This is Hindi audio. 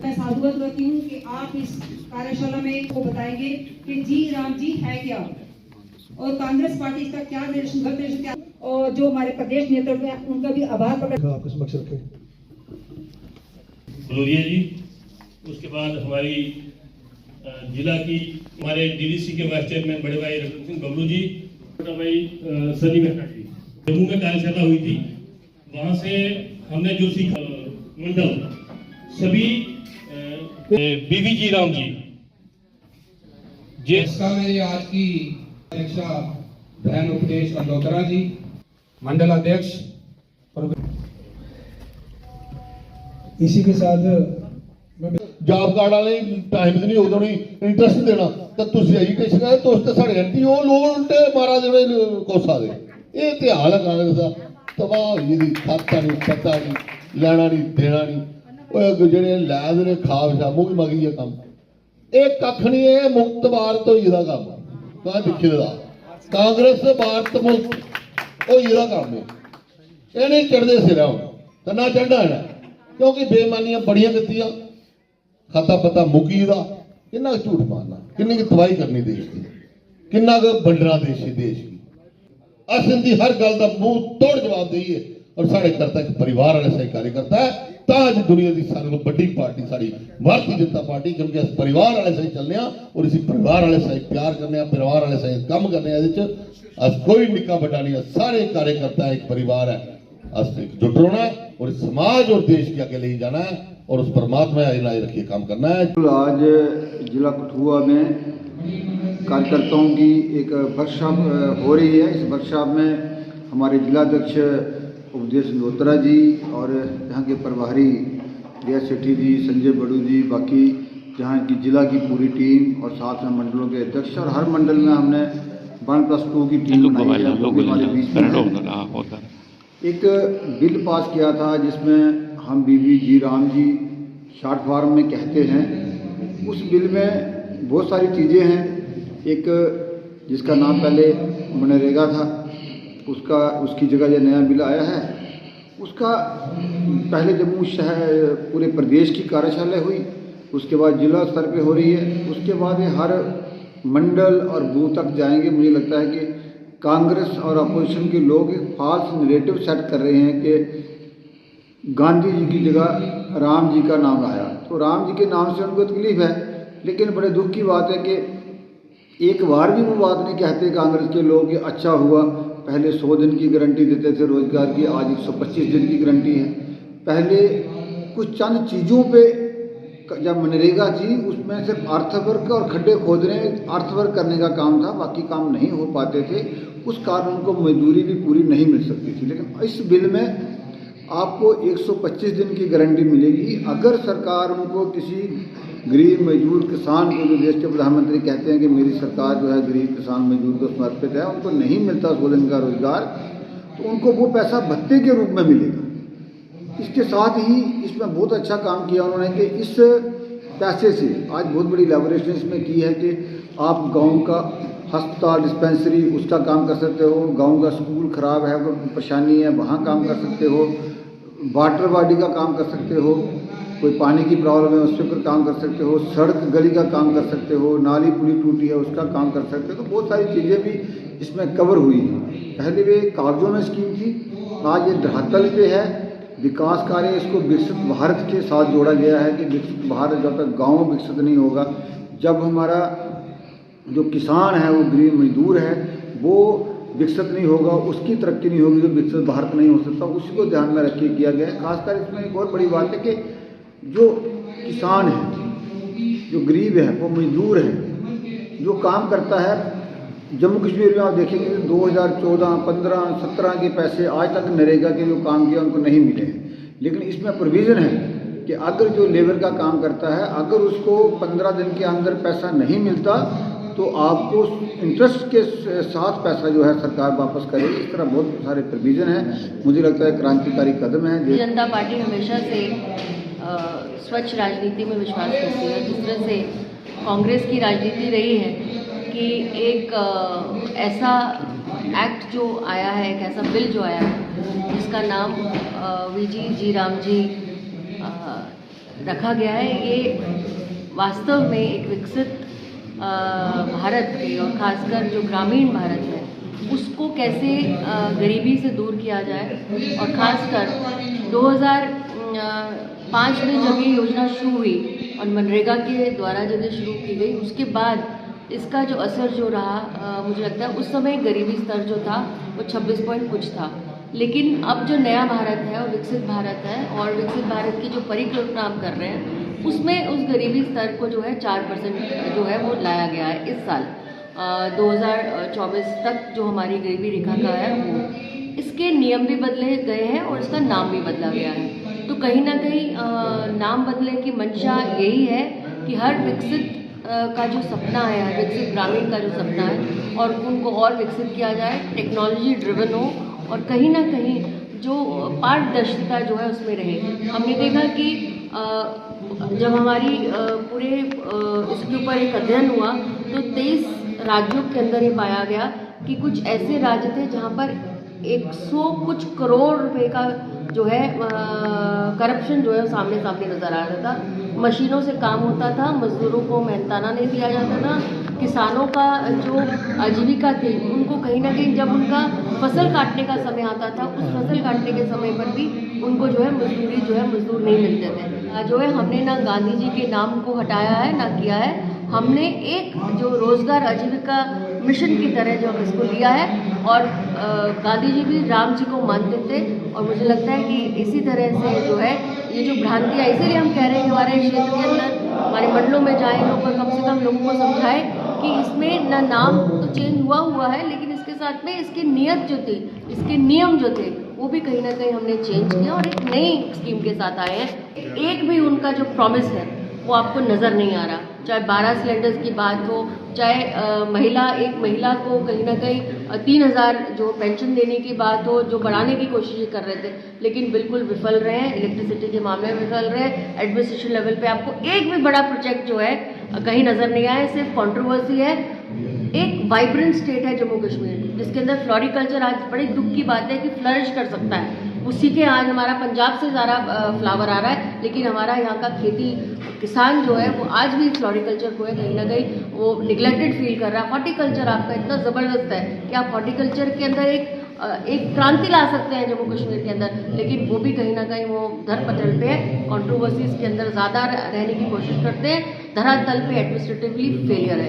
मैं साधुवाद करती हूँ कि आप इस कार्यशाला में को बताएंगे कि जी राम जी है क्या और कांग्रेस पार्टी इसका क्या निर्देश क्या, और जो हमारे प्रदेश नेतृत्व है उनका भी आभार प्रकट। आपके समक्ष रखें बलोरिया जी, उसके बाद हमारी जिला की हमारे डीडीसी के वाइस चेयरमैन बड़े भाई रतन सिंह बबलू जी, छोटा भाई सनी मेहता जी। जम्मू में कार्यशाला हुई थी, वहां से हमने जो सीखा मंडल सभी बीवी जी राम जी जिसका मेरी आज की अध्यक्षा बहन उपदेश अल्लोत्रा जी, मंडल अध्यक्ष। इसी के साथ जॉब कार्ड वाले टाइम नहीं होता इंटरेस्ट देना तो तुम एजुकेशन है तो उससे साढ़े एंटी वो लोग उल्टे मारा दे कोसा दे ये तो हाल है कांग्रेस का तबाह हुई खाता नहीं पता नहीं लेना नहीं देना नहीं जेडे लै दे खा विछा मुँह मगी है कम ये कख नहीं है मुक्त भारत होई दा कम कहाँ दिखे दा कांग्रेस भारत मुक्त होई दा कम है ये नहीं चढ़ते सिर हूँ तो ना चढ़ना है क्योंकि बेईमानियां बड़ियां कीतियां खाता पता मुकी दा किन्ना झूठ मारना किन्नी की तबाही करनी देश की किन्ना को बंडना देश की अस इनकी हर गल का मुंह तोड़ जवाब देइए और साढ़े करता एक परिवार वाले सही कार्यकर्ता है ताज दुनिया की सारे को बड़ी पार्टी सारी भारतीय जनता पार्टी क्योंकि अस परिवार वाले सही चलने और इसी परिवार वाले सही प्यार करने परिवार वाले सही कम करने अस कोई निक्का बड़ा नहीं सारे कार्यकर्ता एक परिवार है अस एकजुट होना है और समाज और देश के आगे ले जाना है और उस परमात्मा आए रखिए काम करना है। आज जिला कठुआ में कार्यकर्ताओं की एक वर्कशॉप हो रही है। इस वर्कशॉप में हमारे जिलाध्यक्ष उपदेश अल्लोत्रा जी और यहाँ के प्रभारी रिया सेठी जी, संजय बड़ू जी, बाकी जहाँ की जिला की पूरी टीम और साथ में मंडलों के अध्यक्ष और हर मंडल में हमने 1+2 की टीम बनाई है। हमारे बीच में एक बिल पास किया था जिसमें हम बीवी जी राम जी शॉर्ट फॉर्म में कहते हैं। उस बिल में बहुत सारी चीज़ें हैं। एक जिसका नाम पहले मनरेगा था उसकी जगह ये नया बिल आया है। उसका पहले जम्मू शहर पूरे प्रदेश की कार्यशाला हुई, उसके बाद जिला स्तर पे हो रही है, उसके बाद ये हर मंडल और बूथ तक जाएंगे। मुझे लगता है कि कांग्रेस और अपोजिशन के लोग एक फॉल्स नैरेटिव सेट कर रहे हैं कि गांधी जी की जगह राम जी का नाम आया, तो राम जी के नाम से उनको तकलीफ है। लेकिन बड़े दुख की बात है कि एक बार भी वो बात नहीं कहते कांग्रेस के लोग कि अच्छा हुआ पहले 100 दिन की गारंटी देते थे रोजगार की, आज 125 दिन की गारंटी है। पहले कुछ चंद चीज़ों पे जब मनरेगा थी उसमें सिर्फ अर्थवर्क और खड्डे खोदने अर्थवर्क करने का काम था, बाकी काम नहीं हो पाते थे। उस कारण उनको मजदूरी भी पूरी नहीं मिल सकती थी। लेकिन इस बिल में आपको 125 दिन की गारंटी मिलेगी अगर सरकार उनको किसी गरीब मजदूर किसान को, जो देश के प्रधानमंत्री कहते हैं कि मेरी सरकार जो है गरीब किसान मजदूर को समर्पित है, उनको नहीं मिलता 100 दिन का रोजगार, तो उनको वो पैसा भत्ते के रूप में मिलेगा। इसके साथ ही इसमें बहुत अच्छा काम किया उन्होंने कि इस पैसे से आज बहुत बड़ी लेबोरेशन इसमें की है कि आप गांव का अस्पताल डिस्पेंसरी उसका काम कर सकते हो, गांव का स्कूल ख़राब है कोई परेशानी है वहाँ काम कर सकते हो, वाटर बॉडी का काम कर सकते हो, कोई पानी की प्रॉब्लम है उसके ऊपर काम कर सकते हो, सड़क गली का काम कर सकते हो, नाली पुली टूटी है उसका काम कर सकते हो। तो बहुत सारी चीज़ें भी इसमें कवर हुई हैं। पहले वे कागजों में स्कीम थी, आज ये धरातल पे है। विकास कार्य इसको विकसित भारत के साथ जोड़ा गया है कि विकसित भारत जब तक गाँव विकसित नहीं होगा, जब हमारा जो किसान है वो गरीब मजदूर है वो विकसित नहीं होगा, उसकी तरक्की नहीं होगी, जो विकसित भारत नहीं हो सकता, उसी को ध्यान में रख के किया गया है। खासकर इसमें एक और बड़ी बात है कि जो किसान है, जो गरीब है, वो मजदूर है, जो काम करता है। जम्मू कश्मीर में आप देखेंगे 2014, 15, 17 के पैसे आज तक नरेगा के जो काम किया उनको नहीं मिले हैं। लेकिन इसमें प्रोविज़न है कि अगर जो लेबर का काम करता है अगर उसको 15 दिन के अंदर पैसा नहीं मिलता तो आपको इंटरेस्ट के साथ पैसा जो है सरकार वापस करेगी। इस तरह बहुत सारे प्रोविज़न हैं। मुझे लगता है क्रांतिकारी कदम है। जनता पार्टी हमेशा से स्वच्छ राजनीति में विश्वास करती है। जिस तरह से कांग्रेस की राजनीति रही है कि एक ऐसा एक्ट जो आया है, एक ऐसा बिल जो आया है जिसका नाम वीजी जी राम जी रखा गया है, ये वास्तव में एक विकसित भारत के और खासकर जो ग्रामीण भारत है उसको कैसे गरीबी से दूर किया जाए, और ख़ासकर 2005 में जब ये योजना शुरू हुई और मनरेगा के द्वारा जब ये शुरू की गई उसके बाद इसका जो असर जो रहा, मुझे लगता है उस समय गरीबी स्तर जो था वो 26 पॉइंट कुछ था, लेकिन अब जो नया भारत है और विकसित भारत है और विकसित भारत की जो परिकल्पना हम कर रहे हैं उसमें उस गरीबी स्तर को जो है 4% जो है वो लाया गया है इस साल 2024 तक जो हमारी गरीबी रेखा का है वो। इसके नियम भी बदले गए हैं और इसका नाम भी बदला गया है, तो कहीं ना कहीं नाम बदलने की मंशा यही है कि हर विकसित का जो सपना है, हर विकसित ग्रामीण का जो सपना है और उनको और विकसित किया जाए, टेक्नोलॉजी ड्रिवन हो और कहीं ना कहीं जो पारदर्शिता जो है उसमें रहे। हमने देखा कि जब हमारी पूरे इसके ऊपर एक अध्ययन हुआ तो 23 राज्यों के अंदर ये पाया गया कि कुछ ऐसे राज्य थे जहाँ पर 100 कुछ करोड़ रुपए का जो है करप्शन जो है सामने नज़र आ रहा था। मशीनों से काम होता था, मजदूरों को मेहनताना नहीं दिया जाता था, किसानों का जो आजीविका थी उनको कहीं ना कहीं जब उनका फसल काटने का समय आता था उस फसल काटने के समय पर भी उनको जो है मजदूरी जो है मजदूर नहीं मिलते थे। जो है हमने ना गांधी जी के नाम को हटाया है ना किया है, हमने एक जो रोजगार आजीविका मिशन की तरह जो हम इसको लिया है और गांधी जी भी राम जी को मानते थे और मुझे लगता है कि इसी तरह से जो है ये जो भ्रांतियाँ, इसीलिए हम कह रहे हैं कि हमारे क्षेत्र के अंदर हमारे मंडलों में जाएं लोग और कम से कम लोगों को समझाएं कि इसमें ना नाम तो चेंज हुआ है लेकिन इसके साथ में इसकी नीयत जो थी, इसके नियम जो थे वो भी कहीं ना कहीं हमने चेंज किया और एक नई स्कीम के साथ आए हैं। एक भी उनका जो प्रॉमिस है वो आपको नज़र नहीं आ रहा, चाहे 12 सिलेंडर्स की बात हो, चाहे एक महिला को कहीं ना कहीं 3000 जो पेंशन देने की बात हो, जो बढ़ाने की कोशिश कर रहे थे लेकिन बिल्कुल विफल रहे हैं, इलेक्ट्रिसिटी के मामले में विफल रहे हैं। एडमिनिस्ट्रेशन लेवल पे आपको एक भी बड़ा प्रोजेक्ट जो है कहीं नज़र नहीं आया, सिर्फ कंट्रोवर्सी है। एक वाइब्रेंट स्टेट है जम्मू कश्मीर जिसके अंदर फ्लोरिकल्चर आज बड़ी दुख की बात है कि फ्लरिश कर सकता है, उसी के आज हमारा पंजाब से ज़्यादा फ्लावर आ रहा है, लेकिन हमारा यहाँ का खेती किसान जो है वो आज भी फ्लोरिकल्चर को है कहीं ना कहीं वो निगलेक्टेड फील कर रहा है। हॉर्टिकल्चर आपका इतना ज़बरदस्त है कि आप हॉर्टिकल्चर के अंदर एक क्रांति ला सकते हैं जम्मू कश्मीर के अंदर, लेकिन वो भी कहीं ना कहीं वो धरपतल पे है, कंट्रोवर्सीज के अंदर ज़्यादा रहने की कोशिश करते हैं, धरातल पे एडमिनिस्ट्रेटिवली फेलियर है।